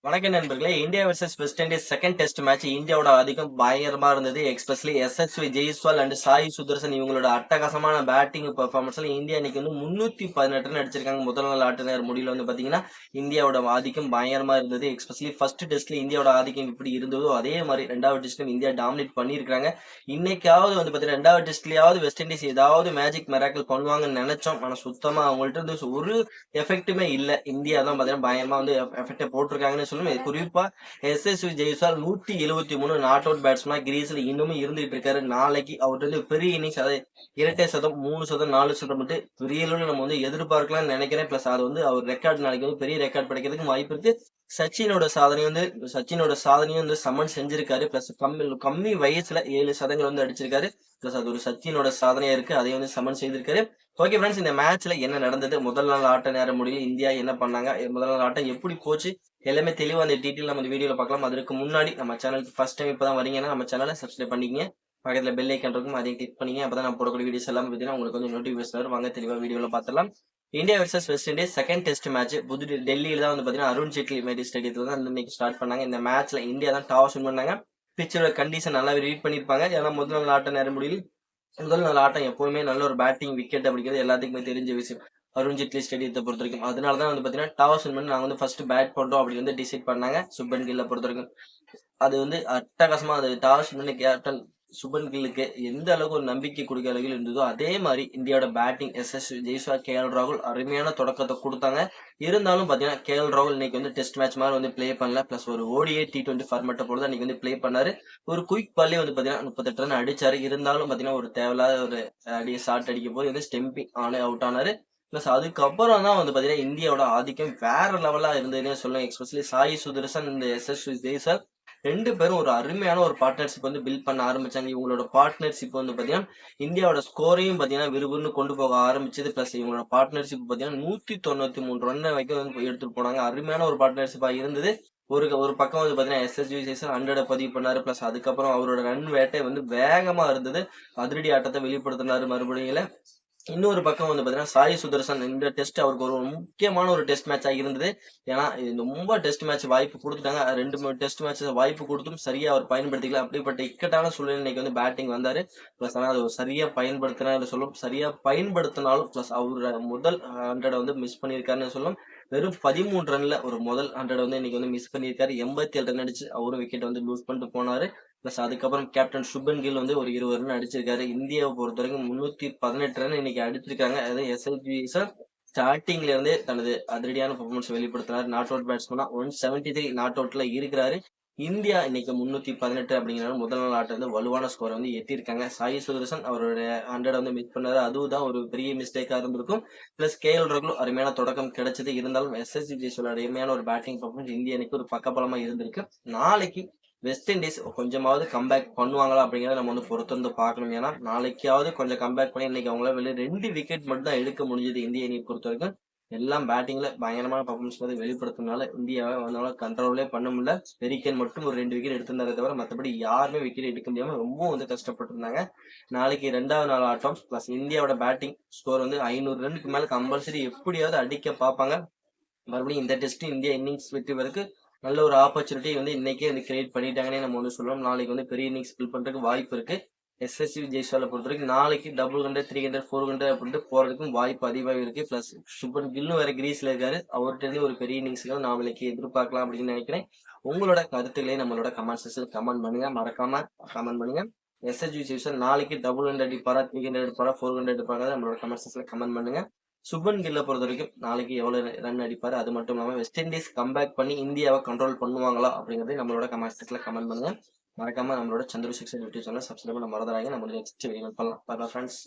வணக்கம் நண்பர்களே. India versus west Indies second test match இந்தியாவோட ஆதிக்கம் பயங்கரமா இருந்தது. எஸ்பெஷலி எஸ்எஸ்வி ஜெய்ஸ்வால் அண்ட் சாய் சுதர்சன் இவங்களோட அட்டகாசமான பேட்டிங் பெர்ஃபார்மன்ஸ்ல இந்தியா இன்னைக்கு 318 ரன் அடிச்சிருக்காங்க. முதல் நாள் ஆட்ட நேர முடியல பாத்தீங்கன்னா இந்தியாவோட ஆதிக்கம் பயங்கரமா இருந்தது. எஸ்பெஷலி ஃபர்ஸ்ட் டெஸ்ட்ல இந்தியாவோட ஆதிக்கம் இப்படி இருந்ததோ அதே மாதிரி ரெண்டாவது டெஸ்ட்ல இந்தியா டாமினேட் பண்ணியிருக்காங்க. இன்னைக்காவது பாத்தீங்கன்னா ரெண்டாவது டெஸ்ட்லயாவது வெஸ்ட் இண்டீஸ் ஏதாவது மேஜிக் மிராக்கிள் பண்ணுவாங்கன்னு நினைச்சோம். ஆனா சுத்தமா அவங்கள்ட்ட இருந்து ஒரு எஃபெக்ட்டுமே இல்ல. இந்தியா தான் பாத்தீங்கன்னா பயங்கரமா எஃபெக்டை போட்டிருக்காங்கன்னு குறிப்பா எஸ்எஸ்வி ஜெய்ஸ்வால் 173 நாட் அவுட் பேட்ஸ்மேன் கிரீஸ்ல இன்னும் இருந்துட்டு இருக்காரு. நாளைக்கு அவர்கிட்ட பெரிய இன்னிங்ஸ், அதாவது இரட்டை சதம், 3 சதம், 4 சதம் மட்டும் பெரிய அளவில் நம்ம எதிர்பார்க்கலாம்னு நினைக்கிறேன். பிளஸ் அது அவர் ரெக்கார்ட் நாளைக்கு பெரிய ரெக்கார்ட் படைக்கிறதுக்கு வாய்ப்பு இருக்கு. சச்சினோட சாதனையும் சமன் செஞ்சிருக்காரு. பிளஸ் கம்மி வயசுல 7 சதங்கள் அடிச்சிருக்காரு. பிளஸ் அது ஒரு சச்சினோட சாதனையா இருக்கு. அதையும் சமன் செய்திருக்காரு. ஓகே ஃப்ரெண்ட்ஸ், இந்த மேட்ச்ல என்ன நடந்தது, முதல் நாள் ஆட்ட நேர முடியல இந்தியா என்ன பண்ணாங்க, முதல் நாள் ஆட்டம் எப்படி போச்சு, எல்லாமே தெளிவா அந்த டீட்டெயில் நம்ம இந்த வீடியோல பார்க்கலாம். அதற்கு முன்னாடி நம்ம சேனலுக்கு ஃபர்ஸ்ட் டைம் இப்பதான் வரீங்கன்னா நம்ம சேனலை சப்ஸ்கிரைப் பண்ணிக்கங்க. பக்கத்துல பெல் ஐக்கன் இருக்கும், அதையும் கிளிக் பண்ணிங்க. அப்பதான் நம்ம போடக்கூடிய வீடியோஸ் எல்லாம் பார்த்தீங்கன்னா உங்களுக்கு நோட்டிபிகேஷன் வரும். வாங்க தெளிவா வீடியோல பார்த்துலாம். India versus west Indies second test match டெல்லியில தான் பாத்தீங்கன்னா அருண் ஜேட்லி மேடி ஸ்டேடியத்துல தான் இன்னைக்கு ஸ்டார்ட் பண்ணாங்க. இந்த மேட்ச்ல இந்தியா தான் டாஸ் வின் பண்ணாங்க. பிச்சோட கண்டிஷன் நல்லாவே ரீட் பண்ணிருப்பாங்க. ஏன்னா முதல் நாள் ஆட்ட நேர முடியல முதல் நாள் ஆட்டம் எப்பவுமே நல்ல ஒரு பேட்டிங் விக்கெட் அப்படிங்கிறது எல்லாத்துக்குமே தெரிஞ்ச விஷயம் அருண் ஜேட்லி ஸ்டேடியத்தை பொறுத்த வரைக்கும். அதனாலதான் பாத்தீங்கன்னா டாஸ் வின் பண்ணி நாங்க ஃபர்ஸ்ட் பேட் பண்றோம் அப்படி டிசைட் பண்ணாங்க. சுப்பன் கில்ல பொறுத்த வரைக்கும் அது அட்டகாசமா அது டாஸ் வின் பண்ணி கேப்டன் சுபன் கில்லுக்கு எந்த அளவுக்கு ஒரு நம்பிக்கை கொடுக்க அளவில் இருந்ததோ அதே மாதிரி இந்தியாவோட பேட்டிங் எஸ்எஸ்வி ஜெய்ஸ்வால், கேஎல் ராகுல் அருமையான தொடக்கத்தை கொடுத்தாங்க. இருந்தாலும் பாத்தீங்கன்னா கேஎல் ராகுல் இன்னைக்கு டெஸ்ட் மேட்ச் மாதிரி பிளே பண்ணல. பிளஸ் ஒரு ஓடிஏ T20 ஃபார்மேட்டை போல தான் இன்னைக்கு பிளே பண்ணாரு. ஒரு குயிக் பால்லே பாத்தீங்கன்னா 38 ரன் அடிச்சாரு. இருந்தாலும் பாத்தீங்கன்னா ஒரு தேவையில்லாத ஒரு ஷார்ட் அடிக்க போது ஸ்டெம்பிங் ஆனே அவுட் ஆனாரு. பிளஸ் அதுக்கப்புறம் தான் பாத்தீங்கன்னா இந்தியாவோட ஆதிக்கம் வேற லெவலா இருந்ததுன்னு சொல்லுவேன். எஸ்பெஷலி சாய் சுதர்சன் இந்த எஸ்எஸ்வி ஜெய்ஸ்வால் ரெண்டு பேரும் ஒரு அருமையான ஒரு பார்ட்னர்ஷிப் பில்ட் பண்ண ஆரம்பிச்சாங்க. இவங்களோட பார்ட்னர்ஷிப் பாத்தீங்கன்னா இந்தியாவோட ஸ்கோரையும் பாத்தீங்கன்னா விறுவிறுன்னு கொண்டு போக ஆரம்பிச்சது. பிளஸ் இவங்களோட பார்ட்னர்ஷிப் பாத்தீங்கன்னா 193 ரன் வரைக்கும் எடுத்துட்டு போனாங்க. அருமையான ஒரு பார்ட்னர்ஷிப்பா இருந்தது. ஒரு பக்கம் பாத்தீங்கன்னா எஸ்எஸ்வி ஜெய்ஸ்வால் 100 பதிவு பண்ணாரு. பிளஸ் அதுக்கப்புறம் அவரோட ரன் வேட்டை வேகமா இருந்தது. அதிரடி ஆட்டத்தை வெளிப்படுத்தினாரு மறுபடியும். இன்னொரு பக்கம் பாத்தீங்கன்னா சாய் சுதர்சன் இந்த டெஸ்ட் அவருக்கு ஒரு முக்கியமான ஒரு டெஸ்ட் மேட்சா இருந்தது. ஏன்னா ரொம்ப டெஸ்ட் மேட்ச் வாய்ப்பு கொடுத்துட்டாங்க. 2 டெஸ்ட் மேட்ச் வாய்ப்பு கொடுத்தும் சரியா அவர் பயன்படுத்திக்கல. அப்படிப்பட்ட இக்கட்டான சூழ்நிலை இன்னைக்கு பேட்டிங் வந்தாரு. பிளஸ் ஆனா அது சரியா பயன்படுத்தினா சொல்லும், சரியா பயன்படுத்தினாலும் பிளஸ் அவர் முதல் 100 மிஸ் பண்ணியிருக்காருன்னு சொல்லும். வெறும் 13 ரன்ல ஒரு முதல் 100 இன்னைக்கு மிஸ் பண்ணியிருக்காரு. 87 ரன் அடிச்சு அவரும் விக்கெட் லூஸ் பண்ணிட்டு போனாரு. பிளஸ் அதுக்கப்புறம் கேப்டன் சுபன் கில் ஒரு 20 ரன் அடிச்சிருக்காரு. இந்தியாவை பொறுத்த வரைக்கும் 318 ரன் இன்னைக்கு அடிச்சிருக்காங்க. அதாவது எஸ்எல்ஜி ஸ்டார்டிங்ல இருந்தே தனது அதிரடியான பெர்ஃபார்மன்ஸ் வெளிப்படுத்தினார். நாட் அவுட் பேட்ஸ்மேனா 173 நாட் அவுட்ல இருக்கிறாரு. இந்தியா இன்னைக்கு 318 அப்படிங்கிற முதல் நாள் ஆட்டம் வலுவான ஸ்கோர் எட்டியிருக்காங்க. சாய் சுதர்சன் அவரோட 100 மிஸ் பண்ணாரு. அதுதான் ஒரு பெரிய மிஸ்டேக்கா இருந்திருக்கும். பிளஸ் கேஎல் ராகுல் அருமையான தொடக்கம் கிடைச்சது. இருந்தாலும் எஸ்எஸ்வி ஜெய்ஸ்வால் அருமையான ஒரு பேட்டிங் பெர்ஃபார்மன்ஸ் இந்தியா இன்னைக்கு ஒரு பக்கபலமா இருந்திருக்கு. நாளைக்கு வெஸ்ட் இண்டீஸ் கொஞ்சமாவது கம்பேக் பண்ணுவாங்களா அப்படிங்கறத நம்ம பொறுத்து பார்க்கணும். ஏன்னா நாளைக்காவது கொஞ்சம் கம்பேக் பண்ணி இன்னைக்கு அவங்களால 2 விக்கெட் மட்டும் தான் எடுக்க முடிஞ்சது. இந்திய அணியை பொறுத்த வரைக்கும் எல்லாம் பேட்டிங்ல பயங்கரமான பர்ஃபார்மன்ஸ் வெளிப்படுத்தினால இந்தியாவை கண்ட்ரோலே பண்ண முடியல. பெரிக்கன் மட்டும் ஒரு 2 விக்கெட் எடுத்திருந்தாரே தவிர மற்றபடி யாருமே விக்கெட் எடுக்க முடியாம ரொம்ப கஷ்டப்பட்டு இருந்தாங்க. நாளைக்கு 2வது நாள் ஆட்டம். பிளஸ் இந்தியாவோட பேட்டிங் ஸ்கோர் 500 ரன்னுக்கு மேல கம்பல்சரி எப்படியாவது அடிக்க பார்ப்பாங்க. மறுபடியும் இந்த டெஸ்ட் இந்தியா இன்னிங்ஸ் வெற்றி பெறக்கு நல்ல ஒரு ஆப்பர்ச்சுனிட்டி இன்னைக்கே கிரியேட் பண்ணிட்டாங்கன்னே நம்ம சொல்லுவோம். நாளைக்கு பெரிய இன்னிங்ஸ் பில் பண்றதுக்கு வாய்ப்பு இருக்கு. எஸ்எஸ்வி ஜெய்ஸ்வாலை பொறுத்த வரைக்கும் நாளைக்கு 200, 300, 400 அப்படின்ட்டு போறதுக்கும் வாய்ப்பு அதிகமாக இருக்கு. பிளஸ் சுபன் கில்லும் வேற கிரீஸ்ல இருக்காரு. அவர்கிட்ட இருந்து ஒரு பெரிய இன்னிங்ஸ் நாளைக்கு எதிர்பார்க்கலாம் அப்படின்னு நினைக்கிறேன். உங்களோட கருத்துக்களை நம்மளோட கமெண்ட் செக்ஷன்ல கமெண்ட் பண்ணுங்க. மறக்காம கமெண்ட் பண்ணுங்க. எஸ்எஸ்வி ஜெய்ஸ்வால் நாளைக்கு 200 அடிப்பாரா, 300 அடிப்பாரா, 400 அடிப்பாரா நம்மளோட கமெண்ட் செக்ஷன்ல கமெண்ட் பண்ணுங்க. சுபன் கில்ல பொறுத்த வரைக்கும் நாளைக்கு எவ்வளவு ரன் அடிப்பாரு, அது மட்டும் இல்லாம வெஸ்ட் இண்டீஸ் கம்பேக் பண்ணி இந்தியாவை கண்ட்ரோல் பண்ணுவாங்களா அப்படிங்கறத நம்மளோட கமெண்ட் செக்ஷன்ல கமெண்ட் பண்ணுங்க. மறக்காம நம்மளோட Chandra six YouTube channel subscribe பண்ண மறந்துடாங்க. நம்ம நெக்ஸ்ட் வீடியோ பண்ணலாம். Bye bye friends.